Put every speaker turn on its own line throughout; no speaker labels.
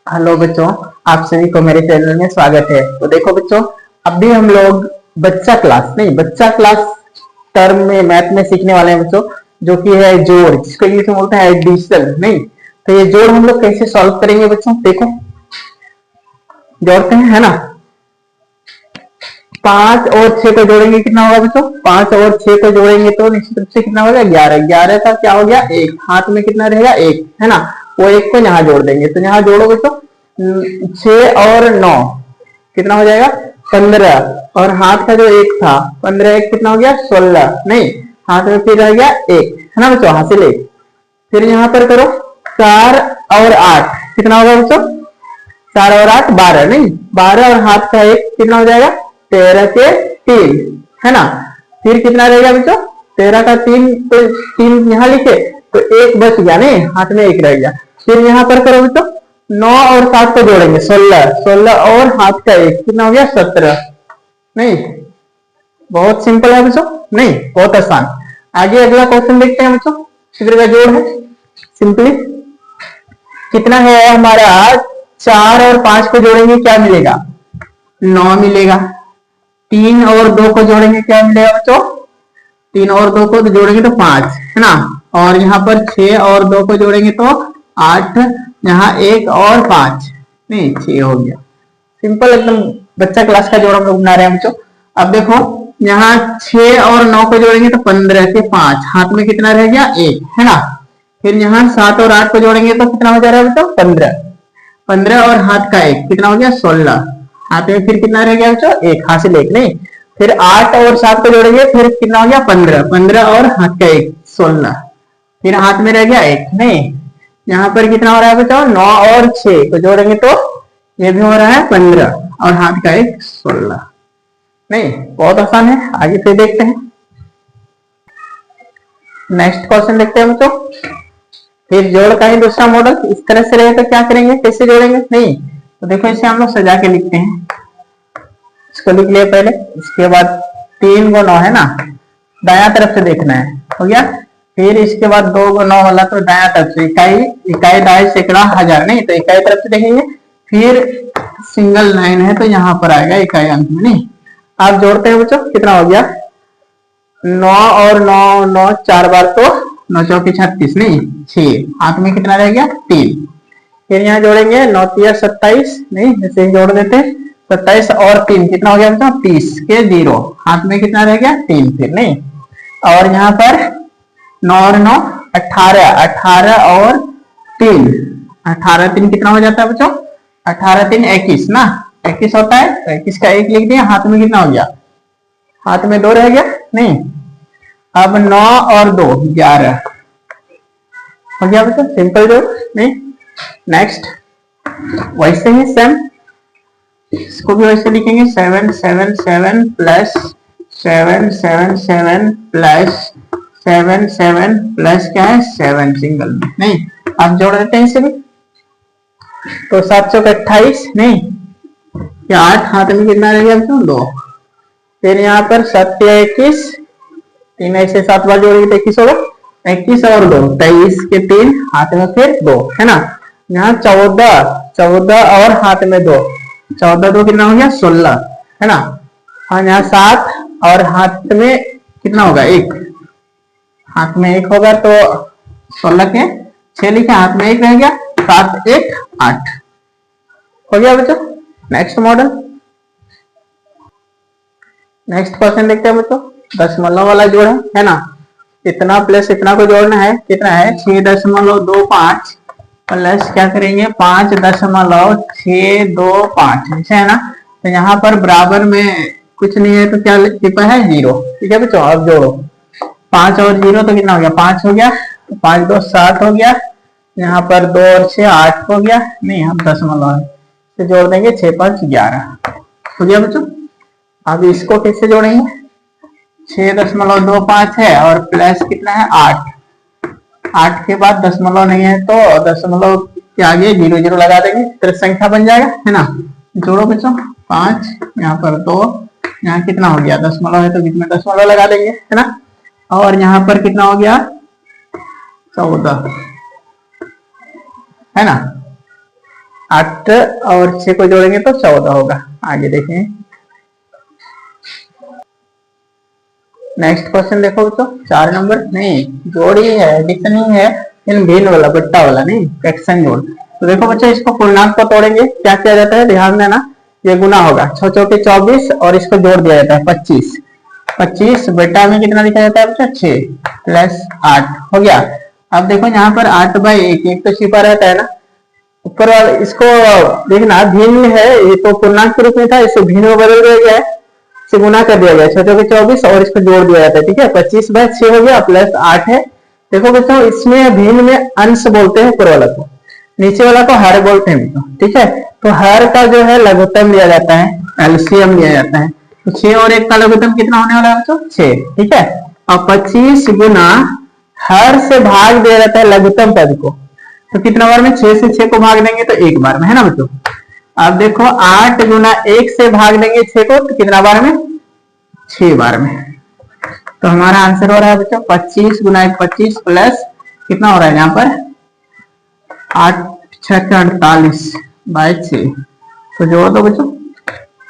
Hello बच्चों, आप सभी को मेरे चैनल में स्वागत है। तो देखो बच्चों, अभी हम लोग बच्चा क्लास टर्म में मैथ में सीखने वाले हैं बच्चों, जो कि है जोड़, जिसको इंग्लिश में बोलते हैं एडिशन। नहीं तो ये जोड़ हम लोग कैसे सॉल्व करेंगे बच्चों, देखो जोड़ते हैं, है ना। 5 और 6 को जोड़ेंगे कितना होगा बच्चों, 5 और 6 को जोड़ेंगे तो निश्चित रूप से कितना होगा, 11। 11 का क्या हो गया, 1 हाथ में कितना रहेगा, 1, है ना। वो 1 को यहाँ जोड़ देंगे, तो यहाँ जोड़ो बच्चों, 6 और 9 कितना हो जाएगा, 15। और हाथ का जो 1 था, 15 1 कितना हो गया, 16। नहीं, हाथ में फिर रह गया 1, है ना बच्चों, हासिल 1। फिर यहाँ पर करो 4 और 8 कितना होगा बच्चों, 4 और 8 12। नहीं, 12 और हाथ का 1 कितना हो जाएगा, 13 के 3, है ना। फिर कितना रहेगा बच्चों, 13 का 3, तो 3 यहाँ लिखे तो 1 बच गया, नहीं हाथ में 1 रह गया। फिर यहाँ पर करो बच्चों, 9 और 7 को जोड़ेंगे, 16। 16 और हाथ का 1 कितना हो गया, 17। नहीं, बहुत सिंपल है बच्चों, नहीं बहुत आसान। आगे अगला क्वेश्चन देखते हैं बच्चों, चित्र का जोड़ है सिंपली। कितना है हमारा, 4 और 5 को जोड़ेंगे क्या मिलेगा, 9 मिलेगा। 3 और 2 को जोड़ेंगे क्या मिलेगा बच्चों, 3 और 2 को तो जोड़ेंगे तो 5, है ना। और यहाँ पर 6 और 2 को जोड़ेंगे तो 8, यहाँ 1 और 5, नहीं 6 हो गया। सिंपल एकदम बच्चा क्लास का जोड़ हम लोग बना रहे हैं बच्चों। अब देखो यहाँ 6 और 9 को जोड़ेंगे तो 15 के 5, हाथ में कितना रह गया, 1, है ना। फिर यहाँ 7 और 8 को जोड़ेंगे तो कितना हो जा रहा है बच्चों, 15। 15 और हाथ का 1 कितना हो गया, 16। हाथ में फिर कितना रह गया बच्चों, 1 हासिल 1। नहीं, फिर 8 और 7 को जोड़ेंगे, फिर कितना हो गया, 15। 15 और हाथ का 1 16। फिर हाथ में रह गया 1। नहीं, यहाँ पर कितना हो रहा है बच्चों, 9 और 6 को जोड़ेंगे तो ये भी हो रहा है 15 और हाथ का 1 16। नहीं, बहुत आसान है। आगे फिर देखते हैं, नेक्स्ट क्वेश्चन देखते हैं बच्चों। फिर जोड़ का ही दूसरा मॉडल इस तरह से रहे तो क्या करेंगे, कैसे जोड़ेंगे। नहीं तो देखो, इसे हम लोग सजा के लिखते हैं। इसको लिख लिया पहले, इसके बाद 3 को 9 है ना, दाया तरफ से देखना है, हो गया। फिर इसके बाद 2 को 9 वाला तो दाया तरफ से, इकाई इकाई दाई सैकड़ा हजार, नहीं तो इकाई तरफ से देखेंगे। फिर सिंगल लाइन है तो यहाँ पर आएगा इकाई अंक में। नहीं, आप जोड़ते हैं बच्चों, कितना हो गया, 9 और 9 9 4 बार तो 9 चौके 36, नहीं 6, हाथ में कितना रह गया, 3। फिर यहाँ जोड़ेंगे 9 3 27, नहीं ऐसे ही जोड़ देते हैं। 27 और 3 कितना हो गया बच्चों, 30 के 0, हाथ में कितना रह गया, 3। फिर नहीं, और यहाँ पर 9 और 9 18, 18 और 3, 18 3 कितना हो जाता है बच्चों, 18 3 21 ना, 21 होता है। तो 21 का 1 लिख दिया, हाथ में कितना हो गया, हाथ में 2 रह गया। नहीं, अब 9 और 2 11 हो गया बच्चों, सिंपल जोड़। नहीं, नेक्स्ट वैसे ही सेम, इसको भी वैसे लिखेंगे, 7 7 7 प्लस 7 7 7 प्लस 7 7 प्लस क्या है, 7 सिंगल में। नहीं, आप जोड़ देते हैं इसे भी, तो 7 चौक 28, नहीं या 8, हाथ में कितना रह गया बच्चों, 2। फिर यहाँ पर 7 21, 3 ऐसे 7 बार जोड़ेंगे तो 21 होगा। 21 और 2 23 के 3, हाथ में फिर 2, है ना। यहाँ 14 14 और हाथ में 2, 14 2 कितना हो गया, 16, है ना। और यहाँ 7 और हाथ में कितना होगा, 1, हाथ में 1 होगा तो 16 के 6 लिखे, हाथ में 1 रह गया, 7 1 8 हो गया बच्चों। नेक्स्ट मॉडल, नेक्स्ट क्वेश्चन देखते हैं बच्चों। दशमलव वाला जोड़ है ना, इतना प्लस इतना को जोड़ना है, कितना है 6.25 प्लस क्या करेंगे 5.625, ऐसा है ना। तो यहाँ पर बराबर में कुछ नहीं है तो क्या लिखा है, 0। ठीक है बच्चों, अब जोड़ो 5 और 0 तो कितना हो गया, 5 हो गया। 5 2 7 हो गया, यहाँ पर 2 और 6 8 हो गया। नहीं, हम दशमलव से जोड़ देंगे, 6 5 11 हो गया बच्चों। अब इसको कैसे जोड़ेंगे, 6.25 है और प्लस कितना है 8, 8 के बाद दशमलव नहीं है तो दशमलव के आगे 0 0 लगा देंगे, तो संख्या बन जाएगा, है ना। जोड़ो बच्चों, 5 यहाँ पर 2, यहाँ कितना हो गया, दशमलव है तो बीच में दशमलव लगा देंगे, है ना। और यहाँ पर कितना हो गया, 14, है ना। 8 और 6 को जोड़ेंगे तो 14 होगा। आगे देखें, नेक्स्ट क्वेश्चन देखो बच्चों, 4 नंबर। नहीं, जोड़ ही है, एडिशन ही है, इन भिन्न वाला, बट्टा वाला नहीं, फ्रैक्शन जोड़। तो देखो बच्चों, इसको पूर्णांक को तोड़ेंगे, क्या किया जाता है, ध्यान देना, ये गुना होगा, 6 चौके 24 और इसको जोड़ दिया जाता है 25। 25 बेटा में कितना लिखा जाता है बच्चा, 6 प्लस 8 हो गया। अब देखो यहाँ पर 8/1, एक तो छिपा रहता है ना ऊपर वाला, इसको देखना भिन्न है, ये तो पूर्णांक के रूप में था, इसे भिन्न में बदल दिया गया है, इसे गुना कर दिया गया, 6 चौके 24 और इसको जोड़ दिया जाता है, ठीक है, 25/6 हो गया प्लस 8 है। देखो बच्चों, इसमें भिन्न में अंश बोलते हैं ऊपर वाला को, नीचे वाला को हर बोलते हैं, ठीक है। तो हर का जो है लघुत्तम लिया जाता है, एलसीएम लिया जाता है। तो 6 और 1 का लघुत्तम कितना होने वाला है बच्चों, 6, ठीक है। और 25 गुना हर से भाग दिया जाता है लघुत्तम पद को, तो कितना बार में, 6 से 6 को भाग देंगे तो 1 बार में, है ना बच्चों। अब देखो 8 गुना 1 से भाग देंगे 6 को तो कितना बार में, 6 बार में। तो हमारा आंसर हो रहा है बच्चों 25 गुना 1 25 प्लस कितना हो रहा है यहाँ पर 8 6 48/6। तो जोड़ दो बच्चों,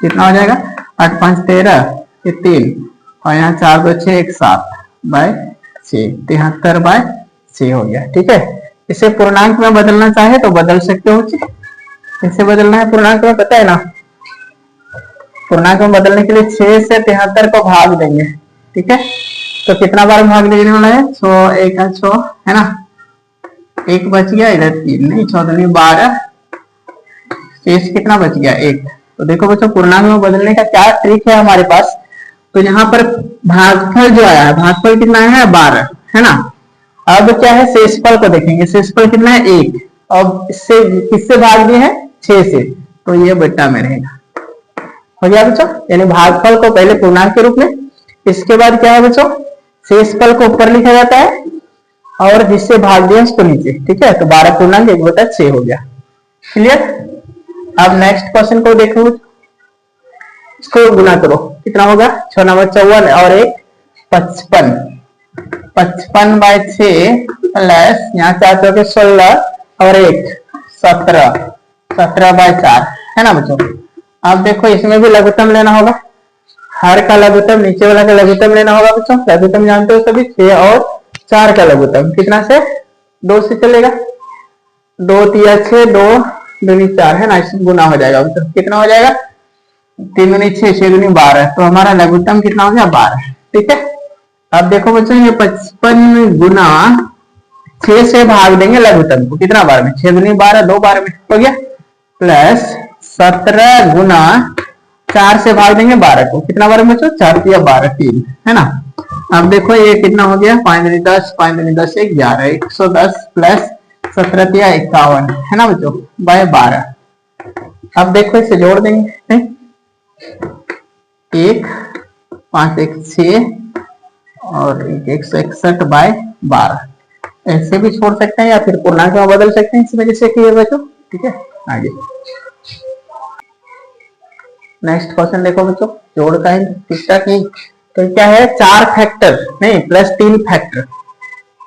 कितना हो जाएगा, 8 5 13, ये 3 और यहाँ 4 2 6 1 7/6, 73/6 हो गया, ठीक है। इसे पूर्णांक में बदलना चाहे तो बदल सकते हो, इसे बदलना है पूर्णांक में, पता है ना। पूर्णांक में बदलने के लिए 6 से 73 को भाग देंगे, ठीक है। तो कितना बार भाग देने वाला है, 6 1 6 है ना, 1 बच गया, इधर 3 नहीं, 6 दूनी 12, शेष कितना बच गया 1। तो देखो बच्चों, पूर्णांक में बदलने का क्या ट्रिक है हमारे पास। तो यहाँ पर भागफल जो आया है, भागफल कितना है 12, है ना। अब क्या है, शेषफल को देखेंगे, शेषफल कितना है 1, अब इससे किससे भाग दिए हैं, 6 से, तो ये बट्टा में रहेगा, हो गया बच्चों। यानी भागफल को पहले पूर्णांक के रूप में, इसके बाद क्या है बच्चों, शेषफल को ऊपर लिखा जाता है और जिससे भाग दिया उसको नीचे, ठीक है। तो 12 पूर्णांक 1/6 हो गया, क्लियर। अब नेक्स्ट क्वेश्चन को देखो, इसको गुना करो, कितना होगा, 6 9 54 और 1 55, 55/6 प्लस यहाँ 4 चौके 16 और 1 17, 17/4, है ना बच्चों। अब देखो इसमें भी लघुत्तम लेना होगा, हर का लघुत्तम, नीचे वाला का लघुत्तम लेना होगा बच्चों। लघुत्तम जानते हो सभी, 6 और 4 का लघुत्तम कितना से, 2 से चलेगा, 2 3 6 2 दूनी 4, है ना, इसमें गुना हो जाएगा बच्चों, कितना हो जाएगा, 3 दूनी 6 6 दूनी 12, तो हमारा लघुत्तम कितना हो गया 12, ठीक है। अब देखो बच्चों, ये 55 गुना 6 से भाग देंगे लघुत्तम को, कितना बार में, 6 दूनी 12, 2 बार में हो गया, प्लस 17 गुना 4 से भाग देंगे 12 को, कितना बार में बच्चों, 4 3 12 3, है ना। अब देखो ये कितना हो गया, 5 दूनी 10, 5 दूनी 10 11, 110 प्लस 17 3 51, है ना बच्चों, बाय 12। अब देखो इसे जोड़ देंगे, 1 5 1 6 और 161/12, ऐसे भी छोड़ सकते हैं या फिर पूर्णांक में बदल सकते हैं, इसमें जैसे कि बच्चों, ठीक है। आगे नेक्स्ट क्वेश्चन देखो बच्चों, जोड़ का है तीसरा की, तो क्या है 4 फैक्टर नहीं प्लस 3 फैक्टर,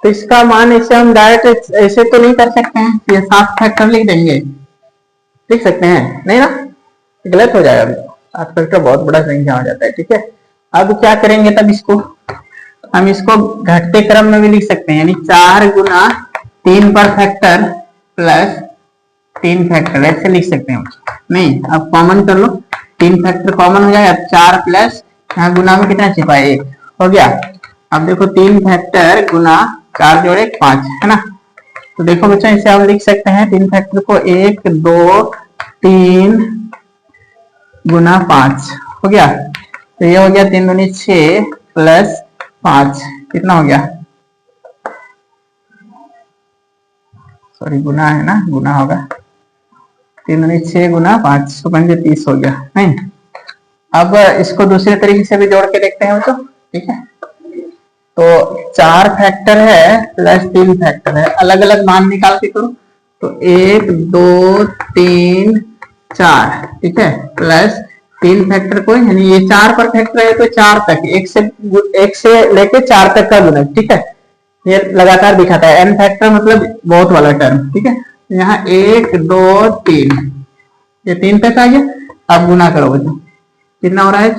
तो इसका मान इसे हम डायरेक्ट ऐसे तो नहीं कर सकते हैं, ये 7 फैक्टर लिख देंगे, लिख सकते हैं नहीं ना, गलत हो जाएगा, 7 फैक्टर बहुत बड़ा संख्या हो जाता है, ठीक है। अब क्या करेंगे, तब इसको हम इसको घटते क्रम में भी लिख सकते हैं, यानी 4 गुना 3 पर फैक्टर प्लस 3 फैक्टर, ऐसे लिख सकते हैं। नहीं, अब कॉमन कर लो, 3 फैक्टर कॉमन हो जाएगा, 4 प्लस यहाँ गुना में कितना छिपा है 1, हो गया। अब देखो 3 फैक्टर गुना 4 जोड़े 5, है ना। तो देखो बच्चों, इसे हम लिख सकते हैं 3 फैक्टर को 1 2 3 गुना 5, हो गया। तो ये हो गया 3 दूनी 6 प्लस 5, कितना हो गया, सॉरी गुना है ना, गुना होगा, 3 दूनी 6 गुना 5 तो 30 हो गया, नहीं। अब इसको दूसरे तरीके से भी जोड़ के देखते हैं बच्चों, ठीक है। तो 4 फैक्टर है प्लस 3 फैक्टर है, अलग अलग मान निकाल के करो, तो 1 2 3 4, ठीक है, प्लस 3 फैक्टर को, यानी ये 4 पर फैक्टर है तो 4 तक, 1 से लेके 4 तक का गुना, ठीक है। ये लगातार दिखाता है, n फैक्टर मतलब बहुत वाला टर्म, ठीक है। यहाँ 1 2 3, ये 3 तक आ गया। अब गुना करो बच्चों, कितना हो रहा है?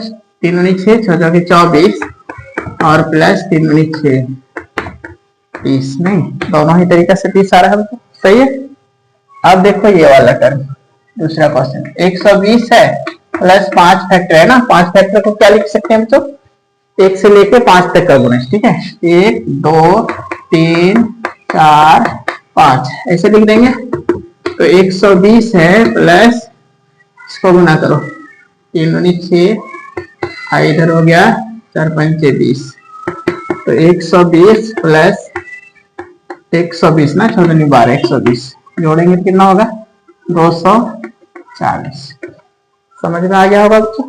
3 दूनी 6, 6 चौके 24 और प्लस 3 दूनी 6 30। नहीं, दोनों ही तरीका से 30 आ रहा है बच्चों, सही है। अब देखो ये वाला टर्म, दूसरा क्वेश्चन 120 है प्लस 5 फैक्टर है ना। 5 फैक्टर को क्या लिख सकते हैं बच्चों? 1 से लेके 5 तक का गुणज, ठीक है। 1 2 3 4 5 ऐसे लिख देंगे। तो 120 है प्लस, इसको गुना करो, 3 दूनी 6, इधर हो गया 4 पंचे 20। तो 120 प्लस 120 ना, 6 दूनी 12, 120 जोड़ेंगे कितना होगा? 240। समझ में आ गया होगा बच्चों?